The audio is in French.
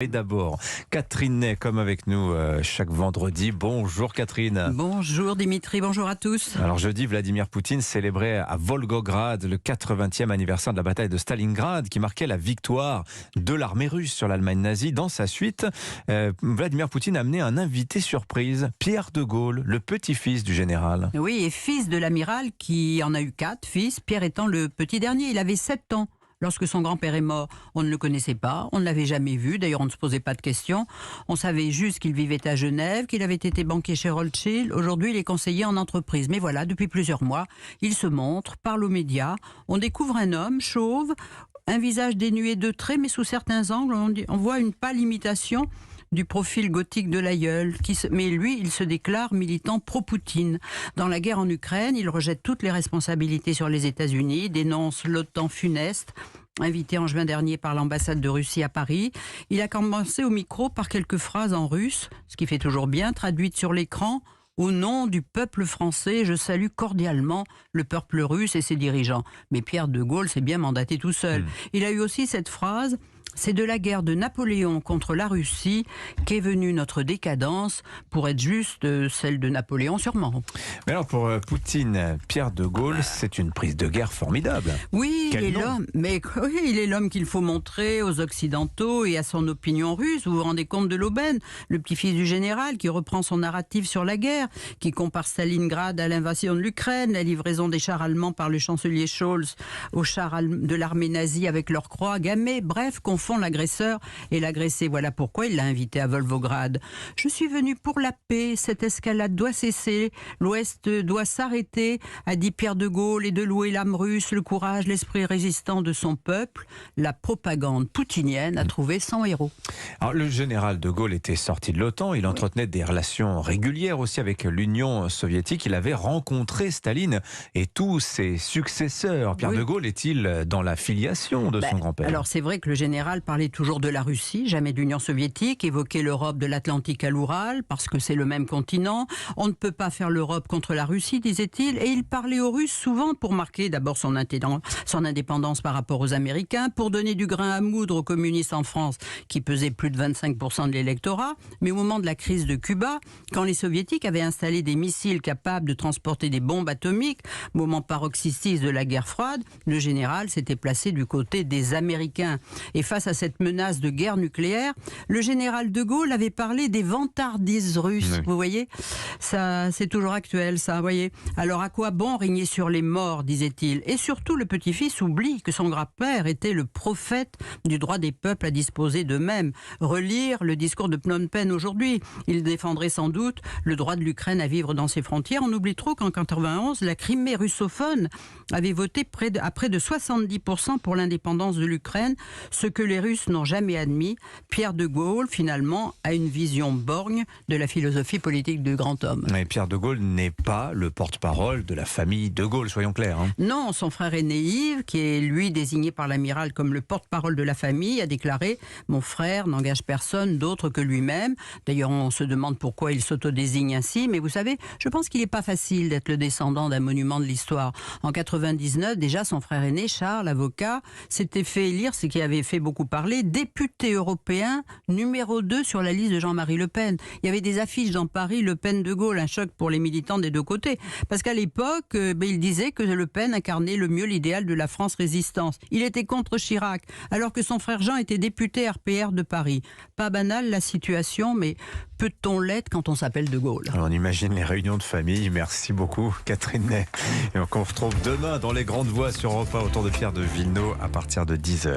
Et d'abord, Catherine Ney, comme avec nous chaque vendredi. Bonjour Catherine. Bonjour Dimitri, bonjour à tous. Alors jeudi, Vladimir Poutine célébrait à Volgograd le 80e anniversaire de la bataille de Stalingrad qui marquait la victoire de l'armée russe sur l'Allemagne nazie. Dans sa suite, Vladimir Poutine a amené un invité surprise, Pierre de Gaulle, le petit-fils du général. Oui, et fils de l'amiral qui en a eu 4 fils, Pierre étant le petit dernier. Il avait 7 ans. Lorsque son grand-père est mort, on ne le connaissait pas, on ne l'avait jamais vu, d'ailleurs on ne se posait pas de questions. On savait juste qu'il vivait à Genève, qu'il avait été banquier chez Rothschild. Aujourd'hui, il est conseiller en entreprise. Mais voilà, depuis plusieurs mois, il se montre, parle aux médias. On découvre un homme chauve, un visage dénué de traits, mais sous certains angles, on voit une pâle imitation du profil gothique de l'aïeul. Mais lui, il se déclare militant pro-Poutine. Dans la guerre en Ukraine, il rejette toutes les responsabilités sur les États-Unis, dénonce l'OTAN funeste. Invité en juin dernier par l'ambassade de Russie à Paris, il a commencé au micro par quelques phrases en russe, ce qui fait toujours bien, traduites sur l'écran. Au nom du peuple français, je salue cordialement le peuple russe et ses dirigeants. Mais Pierre de Gaulle s'est bien mandaté tout seul. Il a eu aussi cette phrase: c'est de la guerre de Napoléon contre la Russie qu'est venue notre décadence, pour être juste celle de Napoléon sûrement. Mais alors pour Poutine, Pierre de Gaulle, c'est une prise de guerre formidable. Oui, Quel nom. il est l'homme qu'il faut montrer aux Occidentaux et à son opinion russe. Vous vous rendez compte de l'aubaine? Le petit-fils du général qui reprend son narratif sur la guerre, qui compare Stalingrad à l'invasion de l'Ukraine, la livraison des chars allemands par le chancelier Scholz aux chars de l'armée nazie avec leur croix gammée. Bref, confond l'agresseur et l'agressé. Voilà pourquoi il l'a invité à Volgograd. Je suis venu pour la paix. Cette escalade doit cesser. L'Ouest doit s'arrêter, a dit Pierre de Gaulle, et de louer l'âme russe, le courage, l'esprit résistant de son peuple. La propagande poutinienne a trouvé 100 héros. Alors, le général de Gaulle était sorti de l'OTAN. Il entretenait des relations régulières aussi avec l'Union soviétique. Il avait rencontré Staline et tous ses successeurs. Pierre de Gaulle est-il dans la filiation de son grand-père? Alors c'est vrai que le général parlait toujours de la Russie, jamais de l'Union soviétique, évoquait l'Europe de l'Atlantique à l'Oural, parce que c'est le même continent. On ne peut pas faire l'Europe contre la Russie, disait-il. Et il parlait aux Russes souvent pour marquer d'abord son indépendance par rapport aux Américains, pour donner du grain à moudre aux communistes en France, qui pesaient plus de 25% de l'électorat. Mais au moment de la crise de Cuba, quand les soviétiques avaient installé des missiles capables de transporter des bombes atomiques, moment paroxystique de la guerre froide, le général s'était placé du côté des Américains. Et face à cette menace de guerre nucléaire, le général de Gaulle avait parlé des vantardises russes. Oui. Vous voyez, ça, c'est toujours actuel, ça, vous voyez. Alors à quoi bon régner sur les morts, disait-il. Et surtout, le petit-fils oublie que son grand-père était le prophète du droit des peuples à disposer d'eux-mêmes. Relire le discours de Phnom Penh aujourd'hui. Il défendrait sans doute le droit de l'Ukraine à vivre dans ses frontières. On oublie trop qu'en 91, la Crimée russophone avait voté à près de 70% pour l'indépendance de l'Ukraine, ce que les Russes n'ont jamais admis. Pierre de Gaulle, finalement, a une vision borgne de la philosophie politique du grand homme. Mais Pierre de Gaulle n'est pas le porte-parole de la famille de Gaulle, soyons clairs. Non, son frère aîné Yves, qui est lui désigné par l'amiral comme le porte-parole de la famille, a déclaré « Mon frère n'engage personne d'autre que lui-même ». D'ailleurs, on se demande pourquoi il s'autodésigne ainsi. Mais vous savez, je pense qu'il n'est pas facile d'être le descendant d'un monument de l'histoire. En 99, déjà, son frère aîné, Charles, avocat, s'était fait élire, ce qui avait fait beaucoup parler, député européen numéro 2 sur la liste de Jean-Marie Le Pen. Il y avait des affiches dans Paris, Le Pen de Gaulle, un choc pour les militants des deux côtés. Parce qu'à l'époque, il disait que Le Pen incarnait le mieux l'idéal de la France résistance. Il était contre Chirac, alors que son frère Jean était député RPR de Paris. Pas banal la situation, mais peut-on l'être quand on s'appelle de Gaulle? Alors on imagine les réunions de famille. Merci beaucoup Catherine Ney. Et on se retrouve demain dans les grandes voix sur Europe 1 autour de Pierre de Villeneuve à partir de 10h.